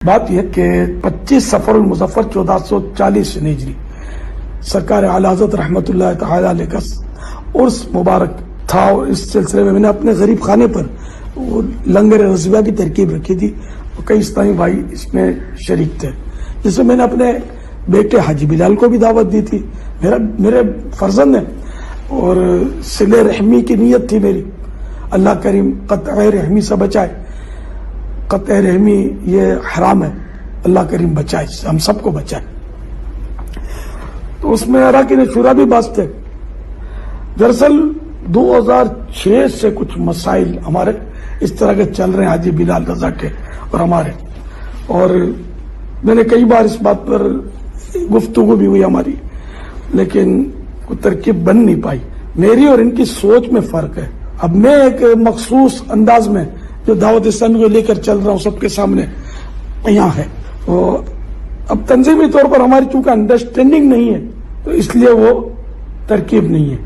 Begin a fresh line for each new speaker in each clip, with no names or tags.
بات یہ کہ 25 سفر المظفر 1440 ہجری سرکار اعلی حضرت رحمت اللہ تعالی علیہ کا عرس مبارک تھا، اور اس سلسلے میں نے اپنے غریب خانے پر لنگر رضویہ کی ترکیب رکھی تھی، اور کئی اسلامی بھائی اس میں شریک تھے، جس میں نے اپنے بیٹے حاجی بلال کو بھی دعوت دی تھی، میرے فرزند ہیں، اور صلہ رحمی کی نیت تھی میری، اللہ کریم قطع رحمی سے بچائے، قطع رحمی یہ حرام ہے، اللہ کریم بچائے، ہم سب کو بچائے۔ تو اس میں اراکین شورا بھی باز تھے۔ دراصل 2006 سے کچھ مسائل ہمارے اس طرح کے چل رہے ہیں، حاجی بلال رضا کے اور ہمارے، اور میں نے کئی بار اس بات پر گفتگو بھی ہوئی ہماری، لیکن کوئی ترکیب بن نہیں پائی۔ میری اور ان کی سوچ میں فرق ہے۔ اب میں ایک مخصوص انداز میں جو دعوت اسلامی کو لے کر چل رہا ہوں سب کے سامنے یہاں ہے، تو اب تنظیمی طور پر ہماری چونکہ انڈرسٹینڈنگ نہیں ہے تو اس لیے وہ ترکیب نہیں ہے۔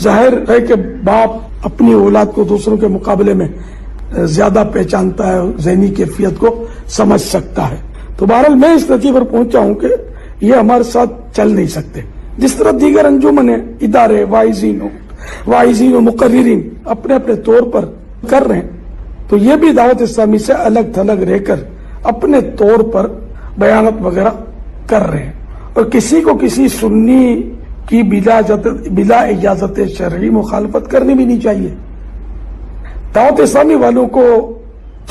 ظاہر ہے کہ باپ اپنی اولاد کو دوسروں کے مقابلے میں زیادہ پہچانتا ہے، ذہنی کیفیت کو سمجھ سکتا ہے، تو بہرحال میں اس نتیجے پر پہنچا ہوں کہ یہ ہمارے ساتھ چل نہیں سکتے۔ جس طرح دیگر انجمن ادارے واعظین و مقررین اپنے اپنے طور پر کر رہے ہیں، تو یہ بھی دعوت اسلامی سے الگ تھلگ رہ کر اپنے طور پر بیانات وغیرہ کر رہے ہیں، اور کسی کو کسی سنی کی بلا اجازت شرعی مخالفت کرنی بھی نہیں چاہیے۔ دعوت اسلامی والوں کو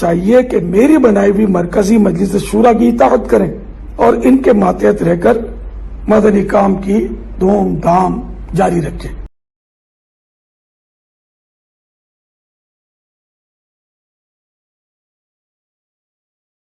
چاہیے کہ میری بنائی ہوئی مرکزی مجلس شورا کی اطاعت کریں اور ان کے ماتحت رہ کر مدنی کام کی دھوم دھام جاری رکھیں۔